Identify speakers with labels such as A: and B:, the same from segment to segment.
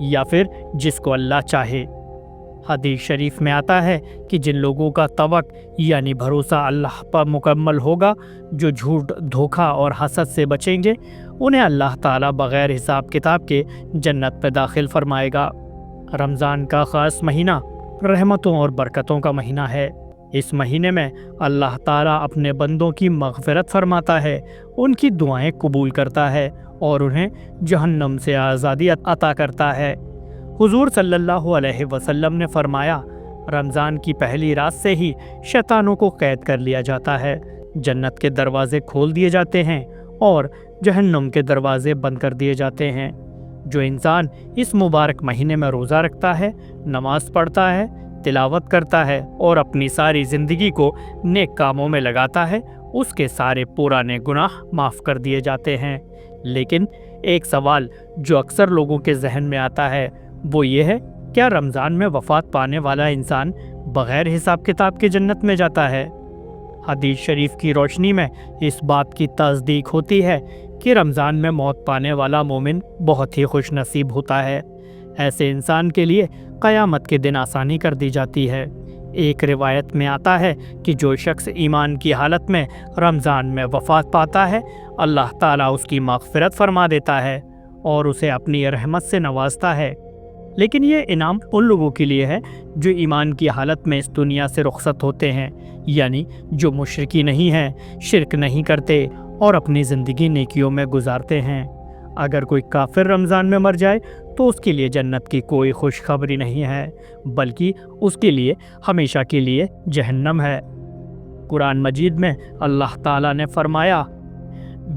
A: یا پھر جس کو اللہ چاہے۔ حدیث شریف میں آتا ہے کہ جن لوگوں کا توقع یعنی بھروسہ اللہ پر مکمل ہوگا، جو جھوٹ، دھوکہ اور حسد سے بچیں گے، انہیں اللہ تعالیٰ بغیر حساب کتاب کے جنت میں داخل فرمائے گا۔ رمضان کا خاص مہینہ رحمتوں اور برکتوں کا مہینہ ہے۔ اس مہینے میں اللہ تعالیٰ اپنے بندوں کی مغفرت فرماتا ہے، ان کی دعائیں قبول کرتا ہے اور انہیں جہنم سے آزادی عطا کرتا ہے۔ حضور صلی اللہ علیہ وسلم نے فرمایا، رمضان کی پہلی رات سے ہی شیطانوں کو قید کر لیا جاتا ہے، جنت کے دروازے کھول دیے جاتے ہیں اور جہنم کے دروازے بند کر دیے جاتے ہیں۔ جو انسان اس مبارک مہینے میں روزہ رکھتا ہے، نماز پڑھتا ہے، تلاوت کرتا ہے اور اپنی ساری زندگی کو نیک کاموں میں لگاتا ہے، اس کے سارے پرانے گناہ معاف کر دیے جاتے ہیں۔ لیکن ایک سوال جو اکثر لوگوں کے ذہن میں آتا ہے وہ یہ ہے، کیا رمضان میں وفات پانے والا انسان بغیر حساب کتاب کے جنت میں جاتا ہے؟ حدیث شریف کی روشنی میں اس بات کی تصدیق ہوتی ہے کہ رمضان میں موت پانے والا مومن بہت ہی خوش نصیب ہوتا ہے۔ ایسے انسان کے لیے قیامت کے دن آسانی کر دی جاتی ہے۔ ایک روایت میں آتا ہے کہ جو شخص ایمان کی حالت میں رمضان میں وفات پاتا ہے، اللہ تعالیٰ اس کی مغفرت فرما دیتا ہے اور اسے اپنی رحمت سے نوازتا ہے۔ لیکن یہ انعام ان لوگوں کے لیے ہے جو ایمان کی حالت میں اس دنیا سے رخصت ہوتے ہیں، یعنی جو مشرکی نہیں ہیں، شرک نہیں کرتے اور اپنی زندگی نیکیوں میں گزارتے ہیں۔ اگر کوئی کافر رمضان میں مر جائے تو اس کے لیے جنت کی کوئی خوشخبری نہیں ہے، بلکہ اس کے لیے ہمیشہ کے لیے جہنم ہے۔ قرآن مجید میں اللہ تعالیٰ نے فرمایا،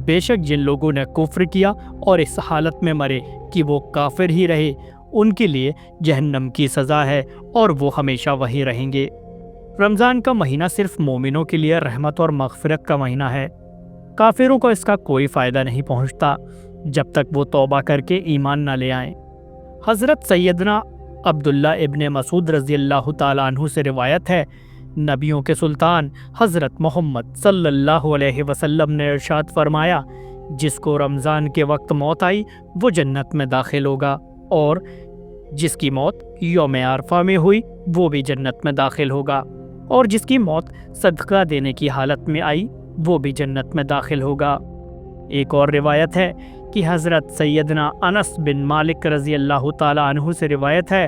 A: بے شک جن لوگوں نے کفر کیا اور اس حالت میں مرے کہ وہ کافر ہی رہے، ان کے لیے جہنم کی سزا ہے اور وہ ہمیشہ وہی رہیں گے۔ رمضان کا مہینہ صرف مومنوں کے لیے رحمت اور مغفرت کا مہینہ ہے۔ کافروں کو اس کا کوئی فائدہ نہیں پہنچتا جب تک وہ توبہ کر کے ایمان نہ لے آئیں۔ حضرت سیدنا عبداللہ ابن مسعود رضی اللہ تعالیٰ عنہ سے روایت ہے، نبیوں کے سلطان حضرت محمد صلی اللہ علیہ وسلم نے ارشاد فرمایا، جس کو رمضان کے وقت موت آئی وہ جنت میں داخل ہوگا، اور جس کی موت یوم عرفہ میں ہوئی وہ بھی جنت میں داخل ہوگا، اور جس کی موت صدقہ دینے کی حالت میں آئی وہ بھی جنت میں داخل ہوگا۔ ایک اور روایت ہے کہ حضرت سیدنا انس بن مالک رضی اللہ تعالیٰ عنہ سے روایت ہے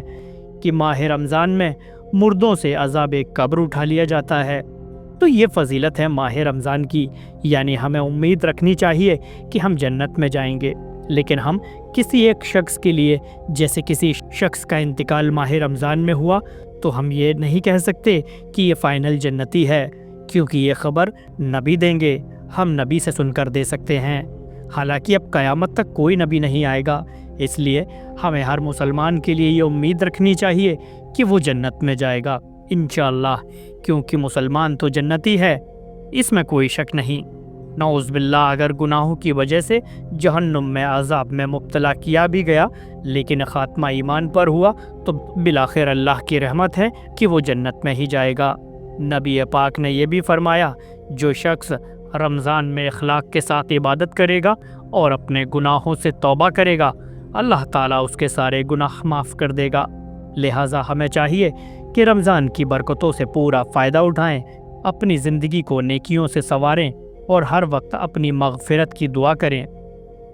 A: کہ ماہ رمضان میں مردوں سے عذاب قبر اٹھا لیا جاتا ہے۔ تو یہ فضیلت ہے ماہ رمضان کی، یعنی ہمیں امید رکھنی چاہیے کہ ہم جنت میں جائیں گے، لیکن ہم کسی ایک شخص کے لیے، جیسے کسی شخص کا انتقال ماہ رمضان میں ہوا، تو ہم یہ نہیں کہہ سکتے کہ یہ فائنل جنتی ہے، کیونکہ یہ خبر نبی دیں گے، ہم نبی سے سن کر دے سکتے ہیں۔ حالانکہ اب قیامت تک کوئی نبی نہیں آئے گا، اس لیے ہمیں ہر مسلمان کے لیے یہ امید رکھنی چاہیے کہ وہ جنت میں جائے گا انشاءاللہ، کیونکہ مسلمان تو جنتی ہے، اس میں کوئی شک نہیں۔ نعوذ باللہ اگر گناہوں کی وجہ سے جہنم میں عذاب میں مبتلا کیا بھی گیا لیکن خاتمہ ایمان پر ہوا تو بالآخر اللہ کی رحمت ہے کہ وہ جنت میں ہی جائے گا۔ نبی پاک نے یہ بھی فرمایا، جو شخص رمضان میں اخلاق کے ساتھ عبادت کرے گا اور اپنے گناہوں سے توبہ کرے گا، اللہ تعالیٰ اس کے سارے گناہ معاف کر دے گا۔ لہٰذا ہمیں چاہیے کہ رمضان کی برکتوں سے پورا فائدہ اٹھائیں، اپنی زندگی کو نیکیوں سے سنواریں اور ہر وقت اپنی مغفرت کی دعا کریں۔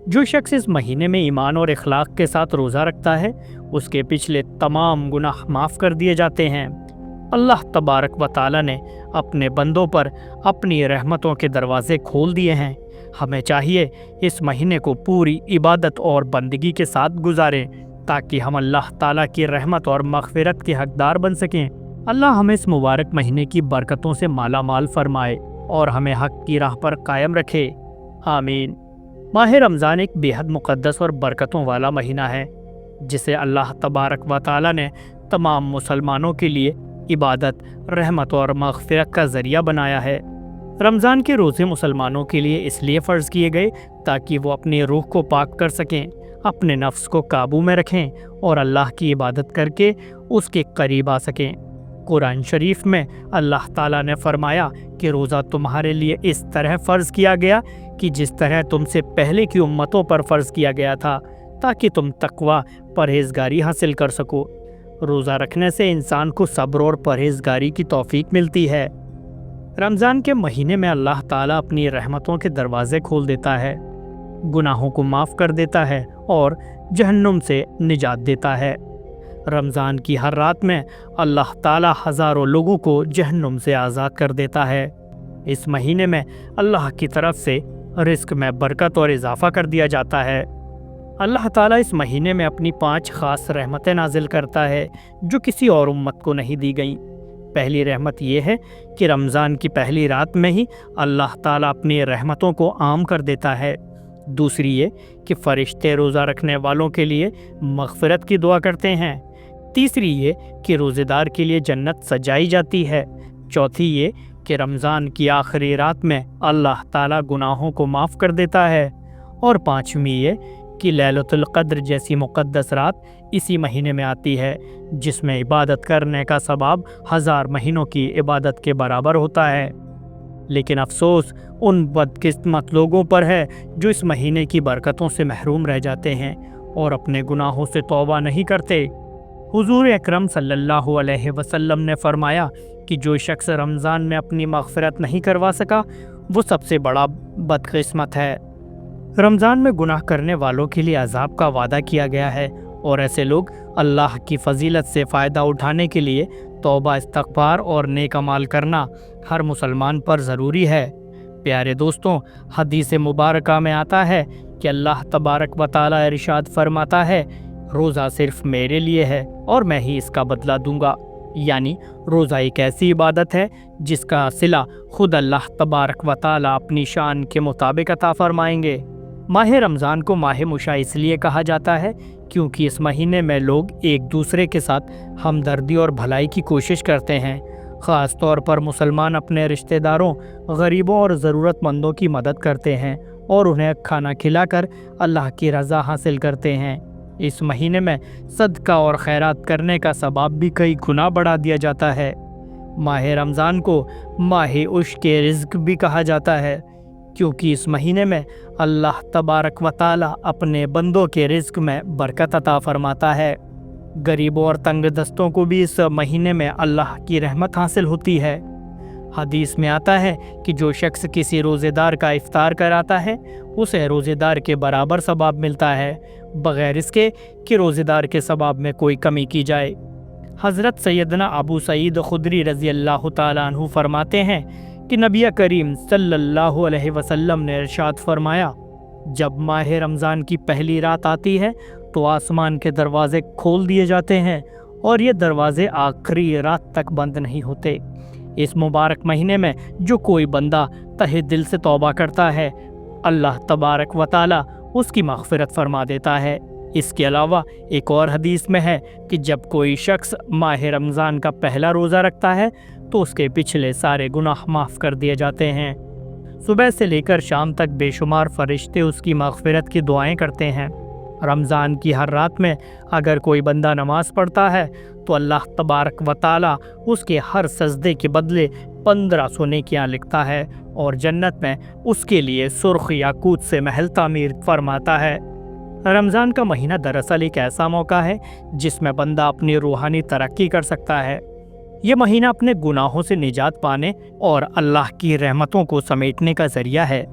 A: جو شخص اس مہینے میں ایمان اور اخلاق کے ساتھ روزہ رکھتا ہے، اس کے پچھلے تمام گناہ معاف کر دیے جاتے ہیں۔ اللہ تبارک و تعالیٰ نے اپنے بندوں پر اپنی رحمتوں کے دروازے کھول دیے ہیں۔ ہمیں چاہیے اس مہینے کو پوری عبادت اور بندگی کے ساتھ گزاریں تاکہ ہم اللہ تعالیٰ کی رحمت اور مغفرت کے حقدار بن سکیں۔ اللہ ہمیں اس مبارک مہینے کی برکتوں سے مالا مال فرمائے اور ہمیں حق کی راہ پر قائم رکھے، آمین۔ ماہ رمضان ایک بے حد مقدس اور برکتوں والا مہینہ ہے جسے اللہ تبارک و تعالیٰ نے تمام مسلمانوں کے لیے عبادت، رحمت اور مغفرت کا ذریعہ بنایا ہے۔ رمضان کے روزے مسلمانوں کے لیے اس لیے فرض کیے گئے تاکہ وہ اپنی روح کو پاک کر سکیں، اپنے نفس کو قابو میں رکھیں اور اللہ کی عبادت کر کے اس کے قریب آ سکیں۔ قرآن شریف میں اللہ تعالیٰ نے فرمایا کہ روزہ تمہارے لیے اس طرح فرض کیا گیا کہ جس طرح تم سے پہلے کی امتوں پر فرض کیا گیا تھا، تاکہ تم تقوی پرہیزگاری حاصل کر سکو۔ روزہ رکھنے سے انسان کو صبر اور پرہیزگاری کی توفیق ملتی ہے۔ رمضان کے مہینے میں اللہ تعالیٰ اپنی رحمتوں کے دروازے کھول دیتا ہے، گناہوں کو معاف کر دیتا ہے اور جہنم سے نجات دیتا ہے۔ رمضان کی ہر رات میں اللہ تعالیٰ ہزاروں لوگوں کو جہنم سے آزاد کر دیتا ہے۔ اس مہینے میں اللہ کی طرف سے رزق میں برکت اور اضافہ کر دیا جاتا ہے۔ اللہ تعالیٰ اس مہینے میں اپنی 5 خاص رحمتیں نازل کرتا ہے جو کسی اور امت کو نہیں دی گئیں۔ پہلی رحمت یہ ہے کہ رمضان کی پہلی رات میں ہی اللہ تعالیٰ اپنی رحمتوں کو عام کر دیتا ہے۔ دوسری یہ کہ فرشتے روزہ رکھنے والوں کے لیے مغفرت کی دعا کرتے ہیں۔ تیسری یہ کہ روزے دار کے لیے جنت سجائی جاتی ہے۔ چوتھی یہ کہ رمضان کی آخری رات میں اللہ تعالیٰ گناہوں کو معاف کر دیتا ہے۔ اور پانچویں یہ کہ لیلۃ القدر جیسی مقدس رات اسی مہینے میں آتی ہے، جس میں عبادت کرنے کا ثواب 1000 مہینوں کی عبادت کے برابر ہوتا ہے۔ لیکن افسوس ان بدقسمت لوگوں پر ہے جو اس مہینے کی برکتوں سے محروم رہ جاتے ہیں اور اپنے گناہوں سے توبہ نہیں کرتے۔ حضور اکرم صلی اللہ علیہ وسلم نے فرمایا کہ جو شخص رمضان میں اپنی مغفرت نہیں کروا سکا وہ سب سے بڑا بدقسمت ہے۔ رمضان میں گناہ کرنے والوں کے لیے عذاب کا وعدہ کیا گیا ہے اور ایسے لوگ اللہ کی فضیلت سے فائدہ اٹھانے کے لیے توبہ، استغفار اور نیک اعمال کرنا ہر مسلمان پر ضروری ہے۔ پیارے دوستوں، حدیث مبارکہ میں آتا ہے کہ اللہ تبارک و تعالیٰ ارشاد فرماتا ہے، روزہ صرف میرے لیے ہے اور میں ہی اس کا بدلہ دوں گا۔ یعنی روزہ ایک ایسی عبادت ہے جس کا صلہ خود اللہ تبارک و تعالیٰ اپنی شان کے مطابق عطا فرمائیں گے۔ ماہ رمضان کو ماہ مشا اس لیے کہا جاتا ہے کیونکہ اس مہینے میں لوگ ایک دوسرے کے ساتھ ہمدردی اور بھلائی کی کوشش کرتے ہیں۔ خاص طور پر مسلمان اپنے رشتہ داروں، غریبوں اور ضرورت مندوں کی مدد کرتے ہیں اور انہیں کھانا کھلا کر اللہ کی رضا حاصل کرتے ہیں۔ اس مہینے میں صدقہ اور خیرات کرنے کا ثواب بھی کئی گنا بڑھا دیا جاتا ہے۔ ماہ رمضان کو ماہ عشق کے رزق بھی کہا جاتا ہے کیونکہ اس مہینے میں اللہ تبارک و تعالیٰ اپنے بندوں کے رزق میں برکت عطا فرماتا ہے۔ غریبوں اور تنگ دستوں کو بھی اس مہینے میں اللہ کی رحمت حاصل ہوتی ہے۔ حدیث میں آتا ہے کہ جو شخص کسی روزے دار کا افطار کراتا ہے اسے روزے دار کے برابر ثواب ملتا ہے، بغیر اس کے کہ روزے دار کے ثواب میں کوئی کمی کی جائے۔ حضرت سیدنا ابو سعید خدری رضی اللہ تعالیٰ عنہ فرماتے ہیں کہ نبی کریم صلی اللہ علیہ وسلم نے ارشاد فرمایا، جب ماہ رمضان کی پہلی رات آتی ہے تو آسمان کے دروازے کھول دیے جاتے ہیں اور یہ دروازے آخری رات تک بند نہیں ہوتے۔ اس مبارک مہینے میں جو کوئی بندہ تہ دل سے توبہ کرتا ہے، اللہ تبارک و تعالیٰ اس کی مغفرت فرما دیتا ہے۔ اس کے علاوہ ایک اور حدیث میں ہے کہ جب کوئی شخص ماہ رمضان کا پہلا روزہ رکھتا ہے تو اس کے پچھلے سارے گناہ معاف کر دیے جاتے ہیں۔ صبح سے لے کر شام تک بے شمار فرشتے اس کی مغفرت کی دعائیں کرتے ہیں۔ رمضان کی ہر رات میں اگر کوئی بندہ نماز پڑھتا ہے تو اللہ تبارک و تعالیٰ اس کے ہر سجدے کے بدلے 1500 نیکیاں لکھتا ہے اور جنت میں اس کے لیے سرخ یاقوت سے محل تعمیر فرماتا ہے۔ رمضان کا مہینہ دراصل ایک ایسا موقع ہے جس میں بندہ اپنی روحانی ترقی کر سکتا ہے۔ یہ مہینہ اپنے گناہوں سے نجات پانے اور اللہ کی رحمتوں کو سمیٹنے کا ذریعہ ہے۔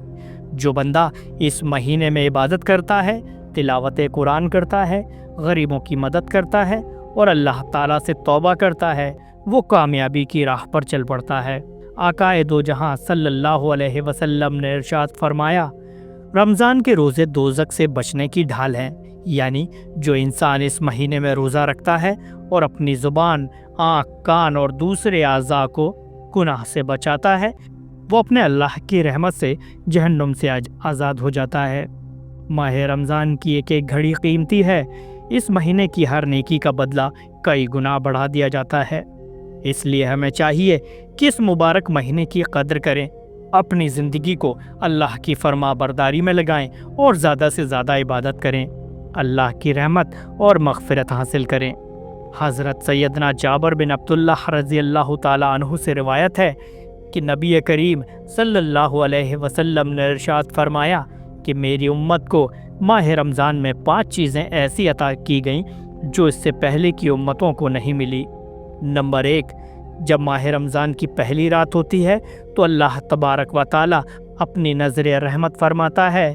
A: جو بندہ اس مہینے میں عبادت کرتا ہے، تلاوت قرآن کرتا ہے، غریبوں کی مدد کرتا ہے اور اللہ تعالیٰ سے توبہ کرتا ہے، وہ کامیابی کی راہ پر چل پڑتا ہے۔ آقا دو جہاں صلی اللہ علیہ وسلم نے ارشاد فرمایا، رمضان کے روزے دوزخ سے بچنے کی ڈھال ہیں۔ یعنی جو انسان اس مہینے میں روزہ رکھتا ہے اور اپنی زبان، آنکھ، کان اور دوسرے اعضاء کو گناہ سے بچاتا ہے، وہ اپنے اللہ کی رحمت سے جہنم سے آزاد ہو جاتا ہے۔ ماہ رمضان کی ایک ایک گھڑی قیمتی ہے۔ اس مہینے کی ہر نیکی کا بدلہ کئی گنا بڑھا دیا جاتا ہے۔ اس لیے ہمیں چاہیے کہ اس مبارک مہینے کی قدر کریں، اپنی زندگی کو اللہ کی فرما برداری میں لگائیں اور زیادہ سے زیادہ عبادت کریں، اللہ کی رحمت اور مغفرت حاصل کریں۔ حضرت سیدنا جابر بن عبداللہ رضی اللہ تعالیٰ عنہ سے روایت ہے کہ نبی کریم صلی اللہ علیہ وسلم نے ارشاد فرمایا کہ میری امت کو ماہ رمضان میں 5 چیزیں ایسی عطا کی گئیں جو اس سے پہلے کی امتوں کو نہیں ملی۔ نمبر 1، جب ماہ رمضان کی پہلی رات ہوتی ہے تو اللہ تبارک و تعالی اپنی نظر رحمت فرماتا ہے،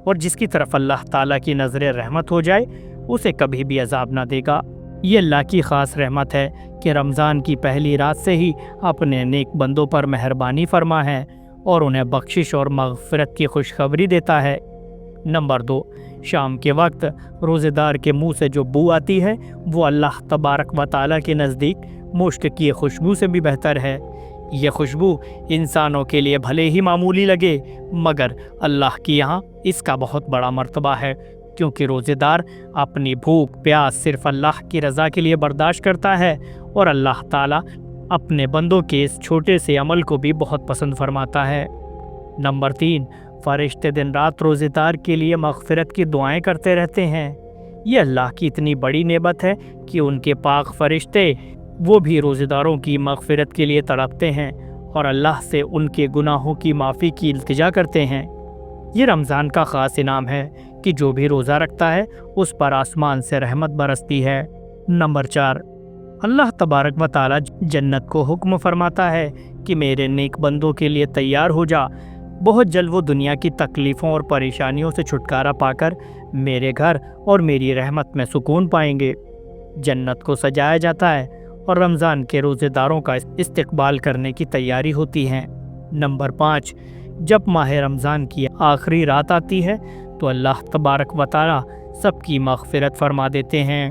A: اور جس کی طرف اللہ تعالیٰ کی نظر رحمت ہو جائے اسے کبھی بھی عذاب نہ دے گا۔ یہ اللہ کی خاص رحمت ہے کہ رمضان کی پہلی رات سے ہی اپنے نیک بندوں پر مہربانی فرما ہے اور انہیں بخشش اور مغفرت کی خوشخبری دیتا ہے۔ نمبر 2، شام کے وقت روزے دار کے منہ سے جو بو آتی ہے وہ اللہ تبارک و تعالیٰ کے نزدیک مشک کی خوشبو سے بھی بہتر ہے۔ یہ خوشبو انسانوں کے لیے بھلے ہی معمولی لگے، مگر اللہ کے یہاں اس کا بہت بڑا مرتبہ ہے، کیونکہ روزے دار اپنی بھوک پیاس صرف اللہ کی رضا کے لیے برداشت کرتا ہے، اور اللہ تعالیٰ اپنے بندوں کے اس چھوٹے سے عمل کو بھی بہت پسند فرماتا ہے۔ نمبر 3، فرشتے دن رات روزے دار کے لیے مغفرت کی دعائیں کرتے رہتے ہیں۔ یہ اللہ کی اتنی بڑی نعمت ہے کہ ان کے پاک فرشتے وہ بھی روزے داروں کی مغفرت کے لیے تڑپتے ہیں اور اللہ سے ان کے گناہوں کی معافی کی التجا کرتے ہیں۔ یہ رمضان کا خاص انعام ہے کہ جو بھی روزہ رکھتا ہے اس پر آسمان سے رحمت برستی ہے۔ نمبر 4، اللہ تبارک و تعالیٰ جنت کو حکم فرماتا ہے کہ میرے نیک بندوں کے لیے تیار ہو جا، بہت جلد وہ دنیا کی تکلیفوں اور پریشانیوں سے چھٹکارا پا کر میرے گھر اور میری رحمت میں سکون پائیں گے۔ جنت کو سجایا جاتا ہے اور رمضان کے روزے داروں کا استقبال کرنے کی تیاری ہوتی ہے۔ نمبر 5، جب ماہ رمضان کی آخری رات آتی ہے تو اللہ تبارک و تعالیٰ سب کی مغفرت فرما دیتے ہیں۔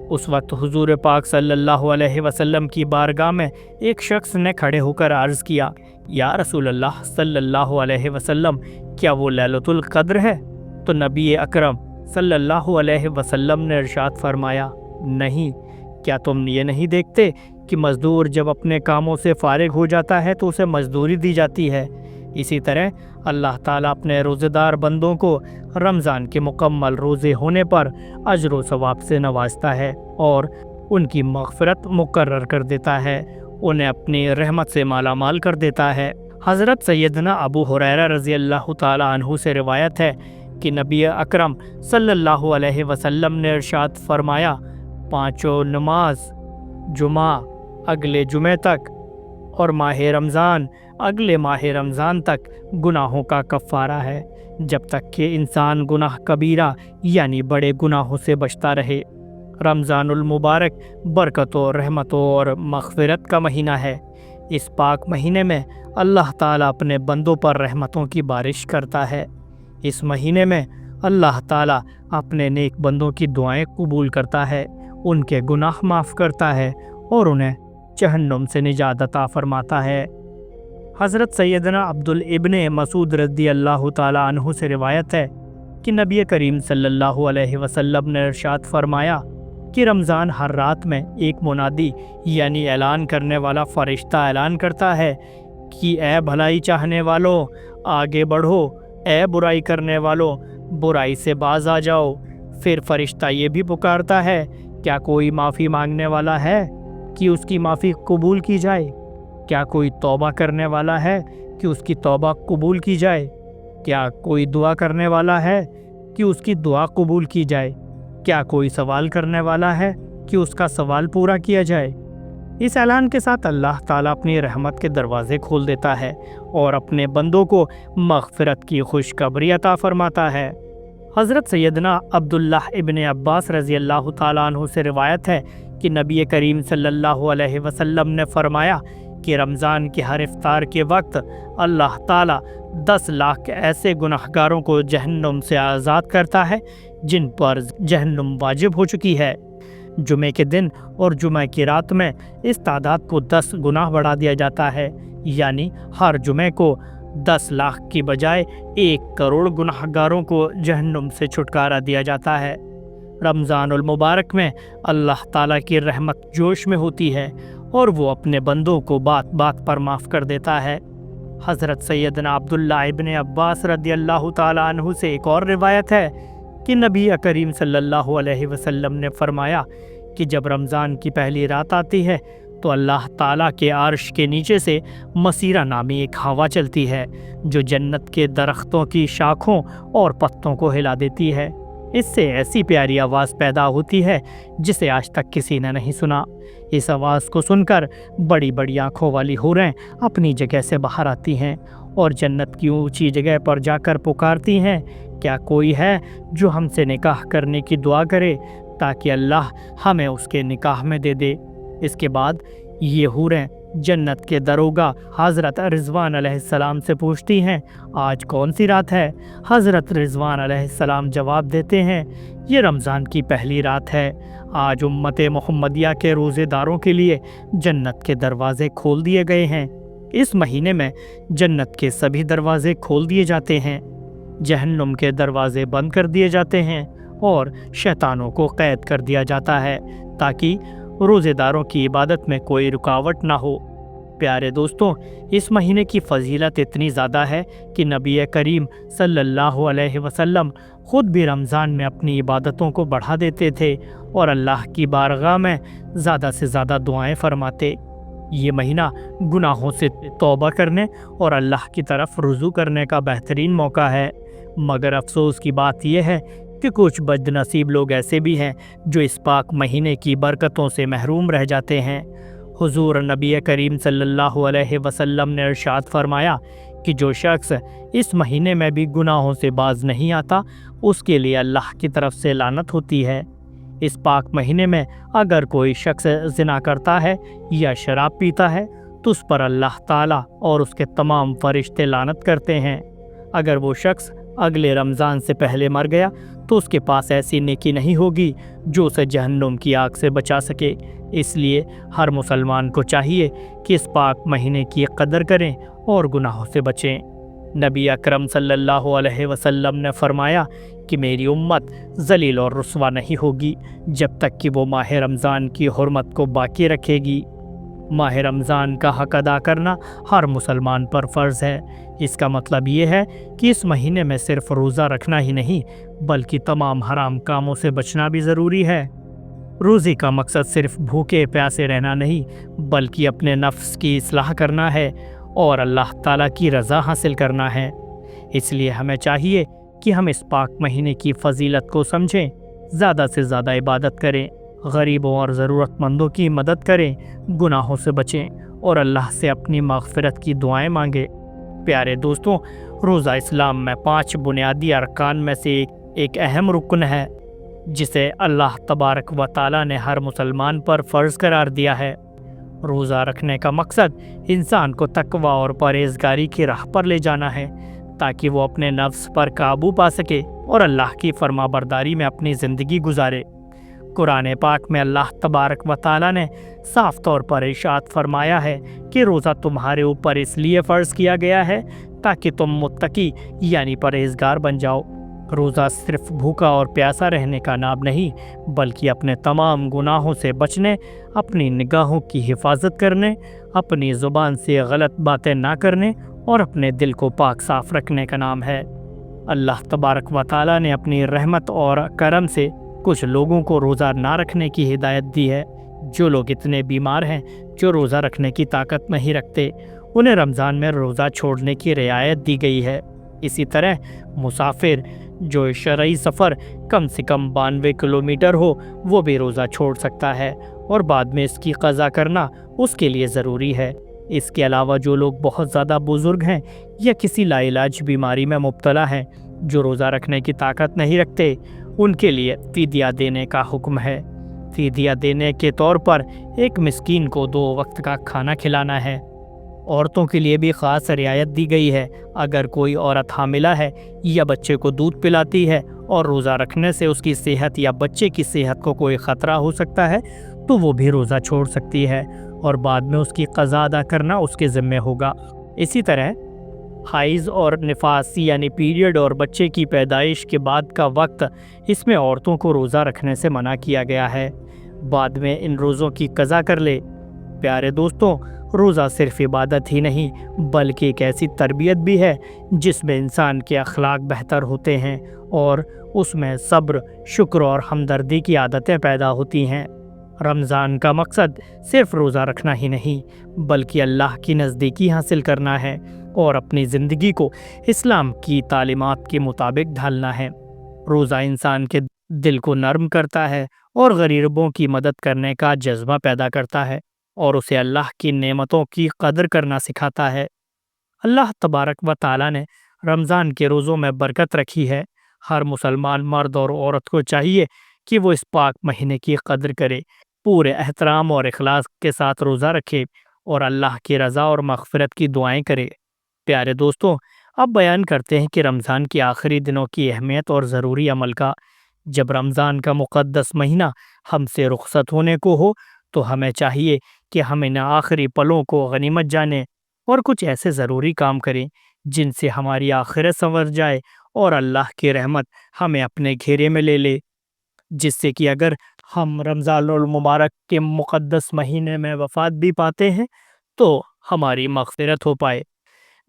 A: اس وقت حضور پاک صلی اللہ علیہ وسلم کی بارگاہ میں ایک شخص نے کھڑے ہو کر عرض کیا، یا رسول اللہ صلی اللہ علیہ وسلم، کیا وہ لیلۃ القدر ہے؟ تو نبی اکرم صلی اللہ علیہ وسلم نے ارشاد فرمایا، نہیں، کیا تم یہ نہیں دیکھتے کہ مزدور جب اپنے کاموں سے فارغ ہو جاتا ہے تو اسے مزدوری دی جاتی ہے؟ اسی طرح اللہ تعالیٰ اپنے روزے دار بندوں کو رمضان کے مکمل روزے ہونے پر اجر و ثواب سے نوازتا ہے اور ان کی مغفرت مقرر کر دیتا ہے، انہیں اپنی رحمت سے مالا مال کر دیتا ہے۔ حضرت سیدنا ابو ہریرہ رضی اللہ تعالیٰ عنہ سے روایت ہے کہ نبی اکرم صلی اللہ علیہ وسلم نے ارشاد فرمایا، 5 نماز، جمعہ اگلے جمعے تک اور ماہ رمضان اگلے ماہ رمضان تک گناہوں کا کفارہ ہے، جب تک کہ انسان گناہ کبیرہ یعنی بڑے گناہوں سے بچتا رہے۔ رمضان المبارک برکتوں، رحمتوں اور مغفرت کا مہینہ ہے۔ اس پاک مہینے میں اللہ تعالیٰ اپنے بندوں پر رحمتوں کی بارش کرتا ہے۔ اس مہینے میں اللہ تعالیٰ اپنے نیک بندوں کی دعائیں قبول کرتا ہے، ان کے گناہ معاف کرتا ہے اور انہیں جہنم سے نجات عطا فرماتا ہے۔ حضرت سیدنا عبدالابن مسعود رضی اللہ تعالیٰ عنہ سے روایت ہے کہ نبی کریم صلی اللہ علیہ وسلم نے ارشاد فرمایا کہ رمضان ہر رات میں ایک منادی یعنی اعلان کرنے والا فرشتہ اعلان کرتا ہے کہ اے بھلائی چاہنے والوں آگے بڑھو، اے برائی کرنے والوں برائی سے باز آ جاؤ۔ پھر فرشتہ یہ بھی پکارتا ہے، کیا کوئی معافی مانگنے والا ہے کہ اس کی معافی قبول کی جائے؟ کیا کوئی توبہ کرنے والا ہے کہ اس کی توبہ قبول کی جائے؟ کیا کوئی دعا کرنے والا ہے کہ اس کی دعا قبول کی جائے؟ کیا کوئی سوال کرنے والا ہے کہ اس کا سوال پورا کیا جائے؟ اس اعلان کے ساتھ اللہ تعالیٰ اپنی رحمت کے دروازے کھول دیتا ہے اور اپنے بندوں کو مغفرت کی خوشخبری عطا فرماتا ہے۔ حضرت سیدنا عبداللہ ابن عباس رضی اللہ تعالیٰ عنہ سے روایت ہے کہ نبی کریم صلی اللہ علیہ وسلم نے فرمایا کہ رمضان کے ہر افطار کے وقت اللہ تعالیٰ 10 لاکھ ایسے گناہگاروں کو جہنم سے آزاد کرتا ہے جن پر جہنم واجب ہو چکی ہے۔ جمعے کے دن اور جمعہ کی رات میں اس تعداد کو 10 گنا بڑھا دیا جاتا ہے، یعنی ہر جمعے کو 10 لاکھ کی بجائے 1 کروڑ گناہگاروں کو جہنم سے چھٹکارا دیا جاتا ہے۔ رمضان المبارک میں اللہ تعالیٰ کی رحمت جوش میں ہوتی ہے اور وہ اپنے بندوں کو بات بات پر معاف کر دیتا ہے۔ حضرت سیدنا عبداللہ ابن عباس رضی اللہ تعالیٰ عنہ سے ایک اور روایت ہے کہ نبی کریم صلی اللہ علیہ وسلم نے فرمایا کہ جب رمضان کی پہلی رات آتی ہے تو اللہ تعالیٰ کے عرش کے نیچے سے مسیرہ نامی ایک ہوا چلتی ہے جو جنت کے درختوں کی شاخوں اور پتوں کو ہلا دیتی ہے۔ اس سے ایسی پیاری آواز پیدا ہوتی ہے جسے آج تک کسی نے نہیں سنا۔ اس آواز کو سن کر بڑی بڑی آنکھوں والی حوریں اپنی جگہ سے باہر آتی ہیں اور جنت کی اونچی جگہ پر جا کر پکارتی ہیں، کیا کوئی ہے جو ہم سے نکاح کرنے کی دعا کرے تاکہ اللہ ہمیں اس کے نکاح میں دے دے۔ اس کے بعد یہ حوریں جنت کے دروگا حضرت رضوان علیہ السلام سے پوچھتی ہیں، آج کون سی رات ہے؟ حضرت رضوان علیہ السلام جواب دیتے ہیں، یہ رمضان کی پہلی رات ہے۔ آج امت محمدیہ کے روزے داروں کے لیے جنت کے دروازے کھول دیے گئے ہیں۔ اس مہینے میں جنت کے سبھی دروازے کھول دیے جاتے ہیں، جہنم کے دروازے بند کر دیے جاتے ہیں اور شیطانوں کو قید کر دیا جاتا ہے تاکہ روزے داروں کی عبادت میں کوئی رکاوٹ نہ ہو۔ پیارے دوستوں، اس مہینے کی فضیلت اتنی زیادہ ہے کہ نبی کریم صلی اللہ علیہ وسلم خود بھی رمضان میں اپنی عبادتوں کو بڑھا دیتے تھے اور اللہ کی بارگاہ میں زیادہ سے زیادہ دعائیں فرماتے۔ یہ مہینہ گناہوں سے توبہ کرنے اور اللہ کی طرف رجوع کرنے کا بہترین موقع ہے، مگر افسوس کی بات یہ ہے کہ کچھ بد نصیب لوگ ایسے بھی ہیں جو اس پاک مہینے کی برکتوں سے محروم رہ جاتے ہیں۔ حضور نبی کریم صلی اللہ علیہ وسلم نے ارشاد فرمایا کہ جو شخص اس مہینے میں بھی گناہوں سے باز نہیں آتا اس کے لیے اللہ کی طرف سے لعنت ہوتی ہے۔ اس پاک مہینے میں اگر کوئی شخص زنا کرتا ہے یا شراب پیتا ہے تو اس پر اللہ تعالیٰ اور اس کے تمام فرشتے لعنت کرتے ہیں۔ اگر وہ شخص اگلے رمضان سے پہلے مر گیا تو اس کے پاس ایسی نیکی نہیں ہوگی جو اسے جہنم کی آگ سے بچا سکے۔ اس لیے ہر مسلمان کو چاہیے کہ اس پاک مہینے کی قدر کریں اور گناہوں سے بچیں۔ نبی اکرم صلی اللہ علیہ وسلم نے فرمایا کہ میری امت ذلیل اور رسوا نہیں ہوگی جب تک کہ وہ ماہ رمضان کی حرمت کو باقی رکھے گی۔ ماہ رمضان کا حق ادا کرنا ہر مسلمان پر فرض ہے۔ اس کا مطلب یہ ہے کہ اس مہینے میں صرف روزہ رکھنا ہی نہیں بلکہ تمام حرام کاموں سے بچنا بھی ضروری ہے۔ روزے کا مقصد صرف بھوکے پیاسے رہنا نہیں بلکہ اپنے نفس کی اصلاح کرنا ہے اور اللہ تعالیٰ کی رضا حاصل کرنا ہے۔ اس لیے ہمیں چاہیے کہ ہم اس پاک مہینے کی فضیلت کو سمجھیں، زیادہ سے زیادہ عبادت کریں، غریبوں اور ضرورت مندوں کی مدد کریں، گناہوں سے بچیں اور اللہ سے اپنی مغفرت کی دعائیں مانگیں۔ پیارے دوستوں، روزہ اسلام میں 5 بنیادی ارکان میں سے ایک اہم رکن ہے جسے اللہ تبارک و تعالیٰ نے ہر مسلمان پر فرض قرار دیا ہے۔ روزہ رکھنے کا مقصد انسان کو تقوی اور پرہیزگاری کی راہ پر لے جانا ہے تاکہ وہ اپنے نفس پر قابو پا سکے اور اللہ کی فرما برداری میں اپنی زندگی گزارے۔ قرآن پاک میں اللہ تبارک و تعالیٰ نے صاف طور پر ارشاد فرمایا ہے کہ روزہ تمہارے اوپر اس لیے فرض کیا گیا ہے تاکہ تم متقی یعنی پرہیزگار بن جاؤ۔ روزہ صرف بھوکا اور پیاسا رہنے کا نام نہیں بلکہ اپنے تمام گناہوں سے بچنے، اپنی نگاہوں کی حفاظت کرنے، اپنی زبان سے غلط باتیں نہ کرنے اور اپنے دل کو پاک صاف رکھنے کا نام ہے۔ اللہ تبارک و تعالیٰ نے اپنی رحمت اور کرم سے کچھ لوگوں کو روزہ نہ رکھنے کی ہدایت دی ہے۔ جو لوگ اتنے بیمار ہیں جو روزہ رکھنے کی طاقت نہیں رکھتے انہیں رمضان میں روزہ چھوڑنے کی رعایت دی گئی ہے۔ اسی طرح مسافر جو شرعی سفر کم سے کم 92 کلومیٹر ہو وہ بھی روزہ چھوڑ سکتا ہے اور بعد میں اس کی قضا کرنا اس کے لیے ضروری ہے۔ اس کے علاوہ جو لوگ بہت زیادہ بزرگ ہیں یا کسی لا علاج بیماری میں مبتلا ہیں جو روزہ رکھنے کی طاقت نہیں رکھتے ان کے لیے فدیہ دینے کا حکم ہے۔ فدیہ دینے کے طور پر ایک مسکین کو 2 وقت کا کھانا کھلانا ہے۔ عورتوں کے لیے بھی خاص رعایت دی گئی ہے۔ اگر کوئی عورت حاملہ ہے یا بچے کو دودھ پلاتی ہے اور روزہ رکھنے سے اس کی صحت یا بچے کی صحت کو کوئی خطرہ ہو سکتا ہے تو وہ بھی روزہ چھوڑ سکتی ہے اور بعد میں اس کی قضا ادا کرنا اس کے ذمہ ہوگا۔ اسی طرح حیض اور نفاس یعنی پیریڈ اور بچے کی پیدائش کے بعد کا وقت، اس میں عورتوں کو روزہ رکھنے سے منع کیا گیا ہے۔ بعد میں ان روزوں کی قضا کر لے۔ پیارے دوستوں، روزہ صرف عبادت ہی نہیں بلکہ ایک ایسی تربیت بھی ہے جس میں انسان کے اخلاق بہتر ہوتے ہیں اور اس میں صبر، شکر اور ہمدردی کی عادتیں پیدا ہوتی ہیں۔ رمضان کا مقصد صرف روزہ رکھنا ہی نہیں بلکہ اللہ کی نزدیکی حاصل کرنا ہے اور اپنی زندگی کو اسلام کی تعلیمات کے مطابق ڈھالنا ہے۔ روزہ انسان کے دل کو نرم کرتا ہے اور غریبوں کی مدد کرنے کا جذبہ پیدا کرتا ہے اور اسے اللہ کی نعمتوں کی قدر کرنا سکھاتا ہے۔ اللہ تبارک و تعالیٰ نے رمضان کے روزوں میں برکت رکھی ہے۔ ہر مسلمان مرد اور عورت کو چاہیے کہ وہ اس پاک مہینے کی قدر کرے، پورے احترام اور اخلاص کے ساتھ روزہ رکھے اور اللہ کی رضا اور مغفرت کی دعائیں کرے۔ پیارے دوستوں، اب بیان کرتے ہیں کہ رمضان کے آخری دنوں کی اہمیت اور ضروری عمل کا۔ جب رمضان کا مقدس مہینہ ہم سے رخصت ہونے کو ہو تو ہمیں چاہیے کہ ہم ان آخری پلوں کو غنیمت جانیں اور کچھ ایسے ضروری کام کریں جن سے ہماری آخرت سنور جائے اور اللہ کی رحمت ہمیں اپنے گھیرے میں لے لے، جس سے کہ اگر ہم رمضان المبارک کے مقدس مہینے میں وفات بھی پاتے ہیں تو ہماری مغفرت ہو پائے۔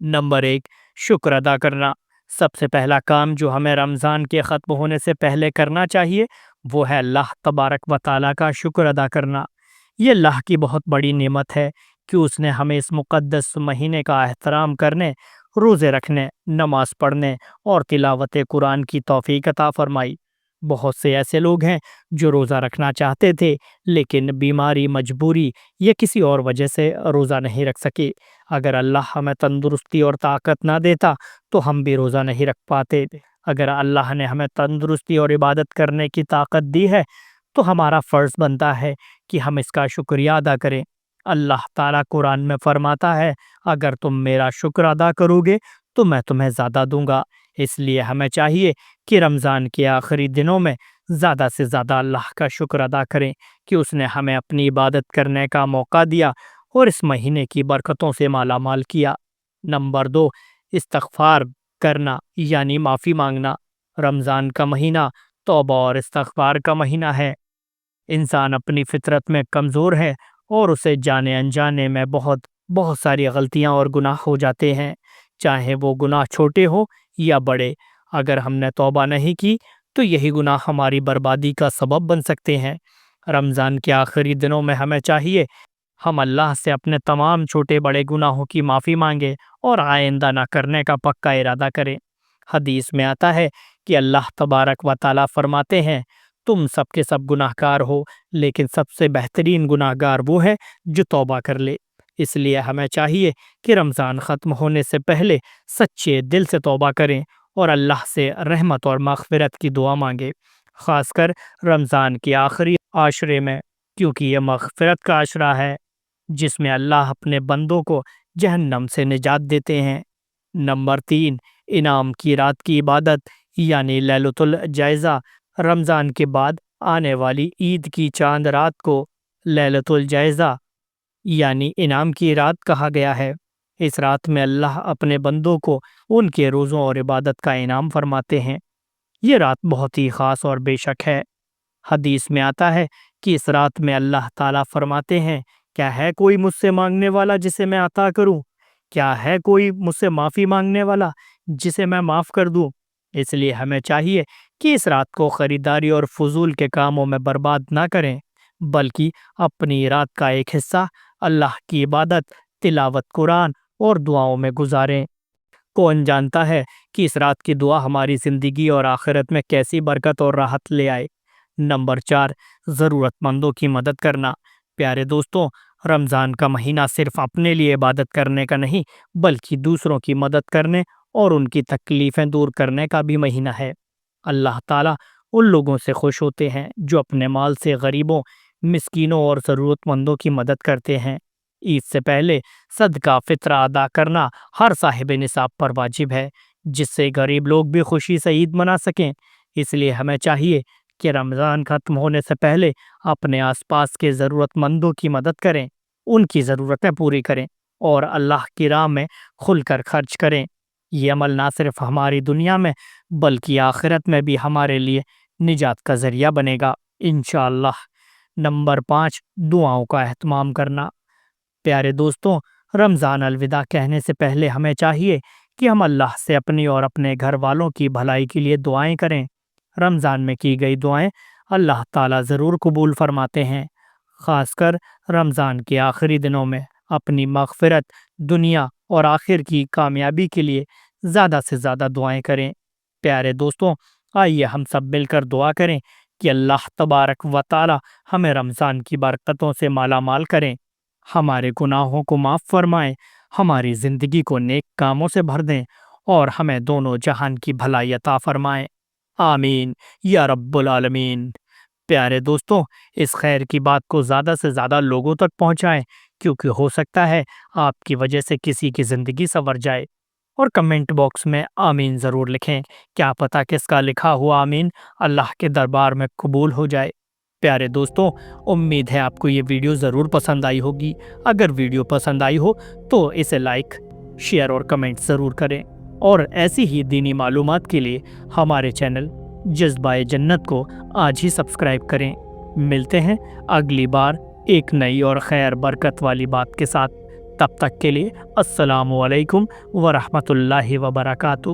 A: نمبر 1، شکر ادا کرنا۔ سب سے پہلا کام جو ہمیں رمضان کے ختم ہونے سے پہلے کرنا چاہیے وہ ہے اللہ تبارک و تعالیٰ کا شکر ادا کرنا۔ یہ اللہ کی بہت بڑی نعمت ہے کہ اس نے ہمیں اس مقدس مہینے کا احترام کرنے، روزے رکھنے، نماز پڑھنے اور تلاوت قرآن کی توفیق عطا فرمائی۔ بہت سے ایسے لوگ ہیں جو روزہ رکھنا چاہتے تھے لیکن بیماری، مجبوری یا کسی اور وجہ سے روزہ نہیں رکھ سکے۔ اگر اللہ ہمیں تندرستی اور طاقت نہ دیتا تو ہم بھی روزہ نہیں رکھ پاتے۔ اگر اللہ نے ہمیں تندرستی اور عبادت کرنے کی طاقت دی ہے تو ہمارا فرض بنتا ہے کہ ہم اس کا شکریہ ادا کریں۔ اللہ تعالیٰ قرآن میں فرماتا ہے، اگر تم میرا شکر ادا کرو گے تو میں تمہیں زیادہ دوں گا۔ اس لیے ہمیں چاہیے کہ رمضان کے آخری دنوں میں زیادہ سے زیادہ اللہ کا شکر ادا کریں کہ اس نے ہمیں اپنی عبادت کرنے کا موقع دیا اور اس مہینے کی برکتوں سے مالا مال کیا۔ نمبر 2، استغفار کرنا یعنی معافی مانگنا۔ رمضان کا مہینہ توبہ اور استغفار کا مہینہ ہے۔ انسان اپنی فطرت میں کمزور ہے اور اسے جانے انجانے میں بہت ساری غلطیاں اور گناہ ہو جاتے ہیں، چاہے وہ گناہ چھوٹے ہو یا بڑے۔ اگر ہم نے توبہ نہیں کی تو یہی گناہ ہماری بربادی کا سبب بن سکتے ہیں۔ رمضان کے آخری دنوں میں ہمیں چاہیے ہم اللہ سے اپنے تمام چھوٹے بڑے گناہوں کی معافی مانگیں اور آئندہ نہ کرنے کا پکا ارادہ کریں۔ حدیث میں آتا ہے کہ اللہ تبارک و تعالیٰ فرماتے ہیں، تم سب کے سب گناہ گار ہو لیکن سب سے بہترین گناہ گار وہ ہے جو توبہ کر لے۔ اس لیے ہمیں چاہیے کہ رمضان ختم ہونے سے پہلے سچے دل سے توبہ کریں اور اللہ سے رحمت اور مغفرت کی دعا مانگیں، خاص کر رمضان کے آخری عاشرے میں، کیونکہ یہ مغفرت کا عشرہ ہے جس میں اللہ اپنے بندوں کو جہنم سے نجات دیتے ہیں۔ نمبر 3، انعام کی رات کی عبادت یعنی لیلۃ الجائزہ۔ رمضان کے بعد آنے والی عید کی چاند رات کو لیلۃ الجائزہ یعنی انعام کی رات کہا گیا ہے۔ اس رات میں اللہ اپنے بندوں کو ان کے روزوں اور عبادت کا انعام فرماتے ہیں۔ یہ رات بہت ہی خاص اور بے شک ہے۔ حدیث میں آتا ہے کہ اس رات میں اللہ تعالیٰ فرماتے ہیں، کیا ہے کوئی مجھ سے مانگنے والا جسے میں عطا کروں؟ کیا ہے کوئی مجھ سے معافی مانگنے والا جسے میں معاف کر دوں؟ اس لیے ہمیں چاہیے کہ اس رات کو خریداری اور فضول کے کاموں میں برباد نہ کریں، بلکہ اپنی رات کا ایک حصہ اللہ کی عبادت، تلاوت قرآن اور دعاؤں میں گزاریں۔ کون جانتا ہے کہ اس رات کی دعا ہماری زندگی اور آخرت میں کیسی برکت اور راحت لے آئے۔ نمبر 4، ضرورت مندوں کی مدد کرنا۔ پیارے دوستوں، رمضان کا مہینہ صرف اپنے لیے عبادت کرنے کا نہیں بلکہ دوسروں کی مدد کرنے اور ان کی تکلیفیں دور کرنے کا بھی مہینہ ہے۔ اللہ تعالیٰ ان لوگوں سے خوش ہوتے ہیں جو اپنے مال سے غریبوں، مسکینوں اور ضرورت مندوں کی مدد کرتے ہیں۔ عید سے پہلے صدقہ فطرہ ادا کرنا ہر صاحب نصاب پر واجب ہے، جس سے غریب لوگ بھی خوشی سے عید منا سکیں۔ اس لیے ہمیں چاہیے کہ رمضان ختم ہونے سے پہلے اپنے آس پاس کے ضرورت مندوں کی مدد کریں، ان کی ضرورتیں پوری کریں اور اللہ کی راہ میں کھل کر خرچ کریں۔ یہ عمل نہ صرف ہماری دنیا میں بلکہ آخرت میں بھی ہمارے لیے نجات کا ذریعہ بنے گا انشاءاللہ۔ نمبر 5، دعاؤں کا اہتمام کرنا۔ پیارے دوستوں، رمضان الوداع کہنے سے پہلے ہمیں چاہیے کہ ہم اللہ سے اپنی اور اپنے گھر والوں کی بھلائی کے لیے دعائیں کریں۔ رمضان میں کی گئی دعائیں اللہ تعالیٰ ضرور قبول فرماتے ہیں۔ خاص کر رمضان کے آخری دنوں میں اپنی مغفرت، دنیا اور آخر کی کامیابی کے لیے زیادہ سے زیادہ دعائیں کریں۔ پیارے دوستوں، آئیے ہم سب مل کر دعا کریں کہ اللہ تبارک و تعالی ہمیں رمضان کی برکتوں سے مالا مال کریں، ہمارے گناہوں کو معاف فرمائیں، ہماری زندگی کو نیک کاموں سے بھر دیں اور ہمیں دونوں جہان کی بھلائی عطا فرمائیں۔ آمین یا رب العالمین۔ پیارے دوستوں، اس خیر کی بات کو زیادہ سے زیادہ لوگوں تک پہنچائیں، کیونکہ ہو سکتا ہے آپ کی وجہ سے کسی کی زندگی سنور جائے۔ اور کمنٹ باکس میں آمین ضرور لکھیں، کیا پتہ کس کا لکھا ہوا آمین اللہ کے دربار میں قبول ہو جائے۔ پیارے دوستوں، امید ہے آپ کو یہ ویڈیو ضرور پسند آئی ہوگی۔ اگر ویڈیو پسند آئی ہو تو اسے لائک، شیئر اور کمنٹ ضرور کریں، اور ایسی ہی دینی معلومات کے لیے ہمارے چینل جذبۂ جنت کو آج ہی سبسکرائب کریں۔ ملتے ہیں اگلی بار ایک نئی اور خیر برکت والی بات کے ساتھ۔ تب تک کے لیے السلام علیکم ورحمۃ اللہ وبرکاتہ۔